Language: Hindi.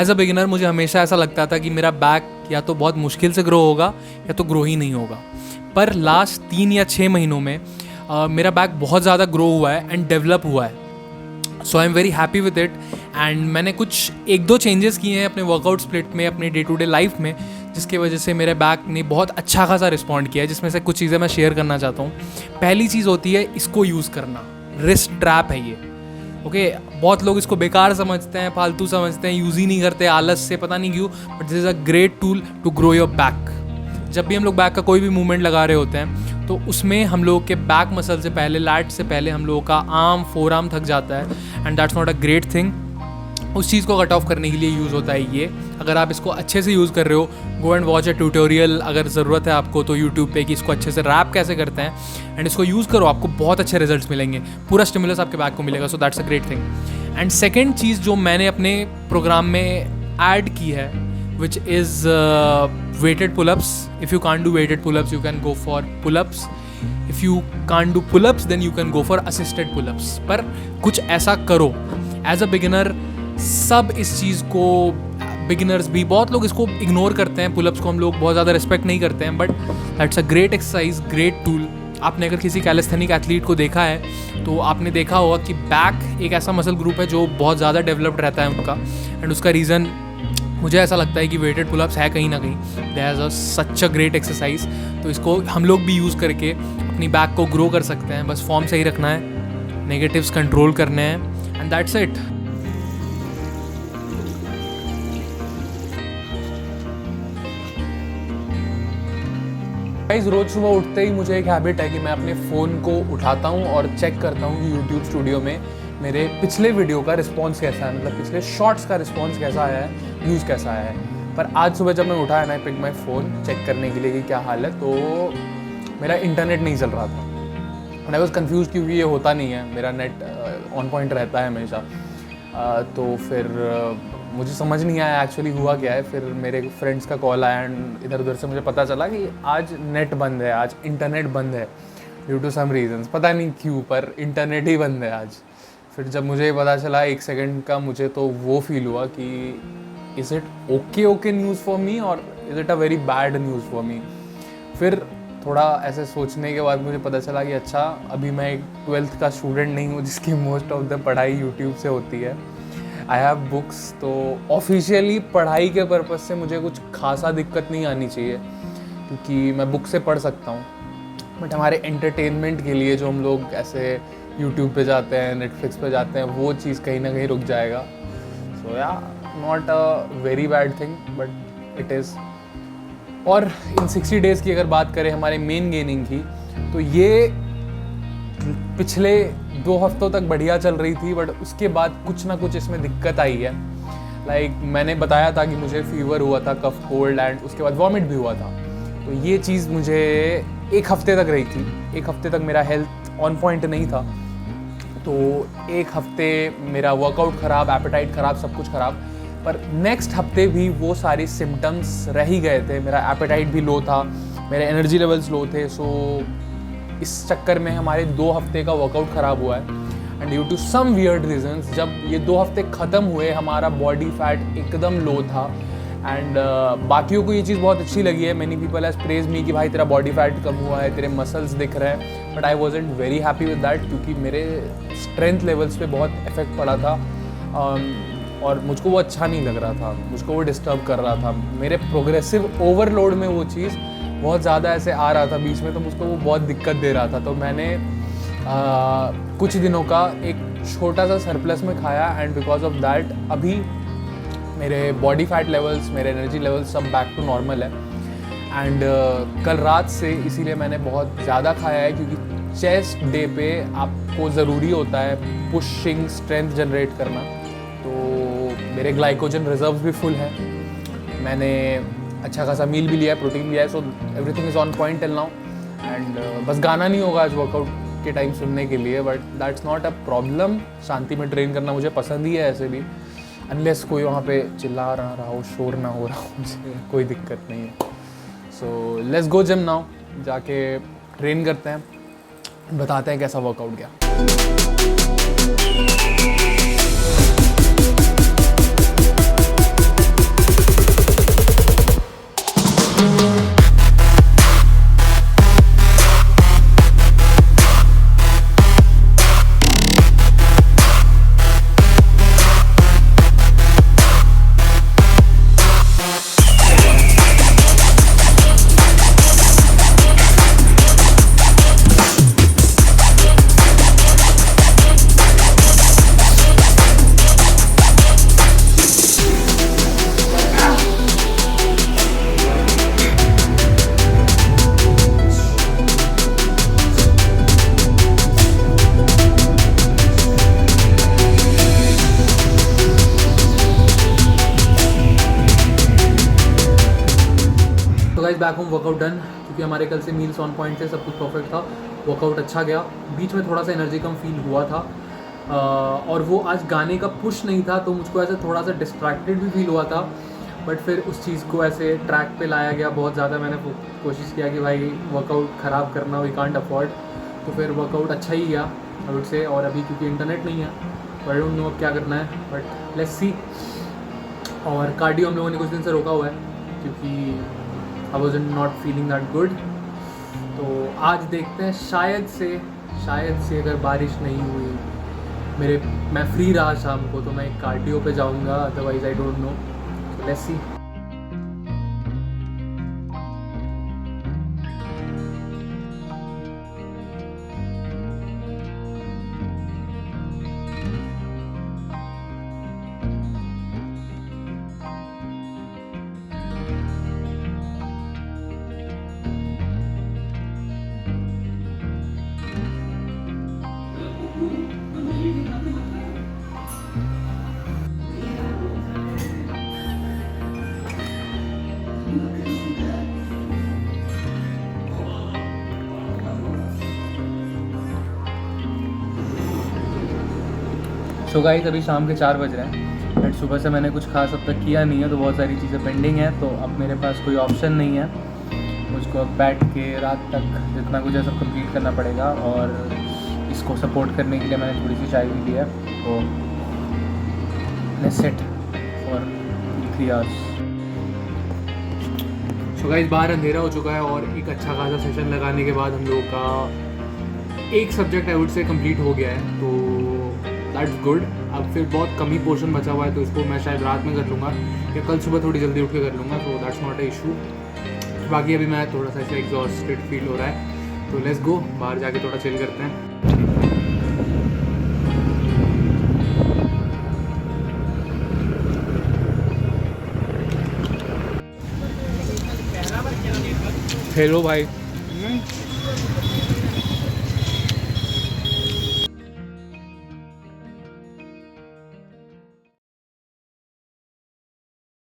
एज अ बिगिनर मुझे हमेशा ऐसा लगता था कि मेरा बैक या तो बहुत मुश्किल से ग्रो होगा या तो ग्रो ही नहीं होगा। पर लास्ट 3 या 6 महीनों में मेरा बैक बहुत ज़्यादा ग्रो हुआ है एंड डेवलप हुआ है। So I am very happy with it. And मैंने कुछ 1-2 चेंजेस किए हैं अपने वर्कआउट स्प्लिट में, अपने डे टू डे लाइफ में, जिसकी वजह से मेरे बैक ने बहुत अच्छा खासा रिस्पॉन्ड किया है, जिसमें से कुछ चीज़ें मैं शेयर करना चाहता हूँ। पहली चीज़ होती है इसको यूज़ करना। रिस्ट ट्रैप है ये, ओके। बहुत लोग इसको बेकार समझते हैं, फालतू समझते हैं, यूज़ ही नहीं करते आलस से, पता नहीं क्यों, but this is a great tool to grow your back. जब भी हम लोग बैक का कोई भी मूवमेंट लगा रहे होते हैं तो उसमें हम लोग के बैक मसल से पहले, लैट से पहले हम लोगों का आर्म, फोर आर्म थक जाता है and that's not a great thing. उस चीज़ को कट ऑफ करने के लिए यूज़ होता है ये। अगर आप इसको अच्छे से यूज़ कर रहे हो, go and watch a tutorial अगर ज़रूरत है आपको तो यूट्यूब पे, कि इसको अच्छे से रैप कैसे करते हैं, एंड इसको यूज़ करो, आपको बहुत अच्छे रिजल्ट्स मिलेंगे, पूरा स्टिमुलस आपके बैक को मिलेगा। So that's a great thing. And second चीज़ जो मैंने अपने प्रोग्राम में ऐड की है, which is weighted pull-ups. If you can't do weighted pull-ups, you can go for pull-ups. If you can't do pull-ups, then you can go for assisted pull-ups. पर कुछ ऐसा करो एज अ बिगिनर। सब इस चीज़ को, बिगिनर्स भी, बहुत लोग इसको इग्नोर करते हैं, पुलअप्स को हम लोग बहुत ज़्यादा रिस्पेक्ट नहीं करते हैं, but that's a great exercise, great tool. आपने अगर किसी कैलिस्थेनिक एथलीट को देखा है तो आपने देखा होगा कि बैक एक ऐसा मसल ग्रुप है जो बहुत ज़्यादा डेवलप्ड रहता है उनका, एंड उसका रीज़न मुझे ऐसा लगता है कि वेटेड पुलअप्स है कहीं ना कहीं। That is such a great exercise. तो इसको हम लोग भी यूज़ करके अपनी बैक को ग्रो कर सकते हैं। बस फॉर्म सही रखना है, नेगेटिव्स कंट्रोल करने हैं, एंड दैट्स इट। गाइस, रोज़ सुबह उठते ही मुझे एक हैबिट है कि मैं अपने फ़ोन को उठाता हूँ और चेक करता हूँ कि यूट्यूब स्टूडियो में मेरे पिछले वीडियो का रिस्पांस कैसा है, मतलब पिछले शॉर्ट्स का रिस्पांस कैसा आया है, व्यूज़ कैसा आया है। पर आज सुबह जब मैं उठा है ना, I pick my phone check करने के लिए कि क्या हाल है, तो मेरा इंटरनेट नहीं चल रहा था। एंड आई वॉज कन्फ्यूज़ क्योंकि ये होता नहीं है, मेरा नेट ऑन पॉइंट रहता है हमेशा। तो फिर मुझे समझ नहीं आया एक्चुअली हुआ क्या है। फिर मेरे फ्रेंड्स का कॉल आया एंड इधर उधर से मुझे पता चला कि आज नेट बंद है, आज इंटरनेट बंद है ड्यू टू सम रीजंस, पता नहीं क्यों, पर इंटरनेट ही बंद है आज। फिर जब मुझे पता चला 1 सेकंड का, मुझे तो वो फील हुआ कि is it okay news for me और is it a very bad news for me. फिर थोड़ा ऐसे सोचने के बाद मुझे पता चला कि अच्छा, अभी मैं एक 12th का स्टूडेंट नहीं हूँ जिसकी मोस्ट ऑफ द पढ़ाई यूट्यूब से होती है। आई हैव बुक्स, तो ऑफिशियली पढ़ाई के पर्पज़ से मुझे कुछ खासा दिक्कत नहीं आनी चाहिए क्योंकि मैं बुक से पढ़ सकता हूँ। बट हमारे एंटरटेनमेंट के लिए जो हम लोग ऐसे यूट्यूब पे जाते हैं, नेटफ्लिक्स पे जाते हैं, वो चीज़ कहीं ना कहीं रुक जाएगा। सो या, not a very bad thing but it is. और इन 60 डेज़ की अगर बात करें हमारे मेन गेनिंग की, तो ये पिछले 2 हफ्तों तक बढ़िया चल रही थी, बट उसके बाद कुछ ना कुछ इसमें दिक्कत आई है। लाइक मैंने बताया था कि मुझे फीवर हुआ था, कफ कोल्ड, एंड उसके बाद वॉमिट भी हुआ था। तो ये चीज़ मुझे 1 हफ्ते तक रही थी। 1 हफ्ते तक मेरा हेल्थ ऑन पॉइंट नहीं था, तो 1 हफ्ते मेरा वर्कआउट ख़राब, एपेटाइट ख़राब, सब कुछ ख़राब। पर नेक्स्ट हफ्ते भी वो सारे सिम्टम्स रह ही गए थे। मेरा एपेटाइट भी लो था, मेरे एनर्जी लेवल्स लो थे। सो इस चक्कर में हमारे 2 हफ्ते का वर्कआउट ख़राब हुआ है। And due to some weird reasons, जब ये 2 हफ्ते ख़त्म हुए, हमारा बॉडी फैट एकदम लो था। एंड बाकियों को ये चीज़ बहुत अच्छी लगी है। Many people has praise me कि भाई तेरा बॉडी फैट कम हुआ है, तेरे मसल्स दिख रहे हैं। But I wasn't very happy with that क्योंकि मेरे स्ट्रेंथ लेवल्स पे बहुत इफेक्ट पड़ा था और मुझको वो अच्छा नहीं लग रहा था, मुझको वो डिस्टर्ब कर रहा था। मेरे प्रोग्रेसिव ओवरलोड में वो चीज़ बहुत ज़्यादा ऐसे आ रहा था बीच में, तो मुझको वो बहुत दिक्कत दे रहा था। तो मैंने कुछ दिनों का एक छोटा सा सरप्लस में खाया एंड बिकॉज ऑफ दैट अभी मेरे बॉडी फैट लेवल्स, मेरे एनर्जी लेवल्स सब बैक टू नॉर्मल है। एंड कल रात से इसीलिए मैंने बहुत ज़्यादा खाया है क्योंकि चेस्ट डे पे आपको ज़रूरी होता है पुशिंग स्ट्रेंथ जनरेट करना। तो मेरे ग्लाइकोजन रिजर्व्स भी फुल हैं, मैंने अच्छा खासा मील भी लिया है, प्रोटीन लिया है। So everything is on point till now. And बस गाना नहीं होगा आज वर्कआउट के टाइम सुनने के लिए, but that's not a problem. शांति में ट्रेन करना मुझे पसंद ही है ऐसे भी, अनलेस कोई वहाँ पे चिल्ला रहा हो, शोर ना हो रहा हो, मुझे कोई दिक्कत नहीं है। So let's go gym now, जाके ट्रेन करते हैं, बताते हैं कैसा वर्कआउट गया। तो guys back home workout done, क्योंकि हमारे कल से मील्स ऑन पॉइंट थे, सब कुछ परफेक्ट था, वर्कआउट अच्छा गया। बीच में थोड़ा सा एनर्जी कम फील हुआ था और वो आज गाने का पुश नहीं था तो मुझको ऐसे थोड़ा सा डिस्ट्रैक्टेड भी फील हुआ था। बट फिर उस चीज़ को ऐसे ट्रैक पे लाया गया बहुत ज़्यादा। मैंने कोशिश किया कि भाई वर्कआउट ख़राब करना वी कांट अफोर्ड, तो फिर वर्कआउट अच्छा ही गया आई वुड से। और अभी क्योंकि इंटरनेट नहीं है तो आई डोंट नो अब क्या करना है, बट लेट्स सी। और कार्डियो हम लोगों ने कुछ दिन से रोका हुआ है क्योंकि I was not feeling that good. तो आज देखते हैं, शायद से अगर बारिश नहीं हुई, मैं फ्री रहा शाम को, तो मैं एक कार्डियो पे जाऊंगा, otherwise I don't know. So let's see. So guys अभी शाम के 4 बज रहे हैं एंड सुबह से मैंने कुछ खास अब तक किया नहीं है, तो बहुत सारी चीज़ें पेंडिंग हैं। तो अब मेरे पास कोई ऑप्शन नहीं है, मुझको अब बैठ के रात तक जितना कुछ है सब कंप्लीट करना पड़ेगा। और इसको सपोर्ट करने के लिए मैंने थोड़ी सी चाय भी ली है, तो let's sit for 3 hours. So guys बाहर अंधेरा हो चुका है और एक अच्छा खासा सेशन लगाने के बाद हम लोगों का एक subject I would say complete हो गया है, तो दैट्स गुड। अब फिर बहुत कम ही पोर्शन बचा हुआ है, तो इसको मैं शायद रात में कर लूँगा या कल सुबह थोड़ी जल्दी उठ के कर लूँगा, तो दैट्स नॉट ए इशू। बाकी अभी मैं थोड़ा सा ऐसे एग्जॉस्टेड फील हो रहा है, तो लेट्स गो बाहर जाके थोड़ा चिल करते हैं। हेलो भाई।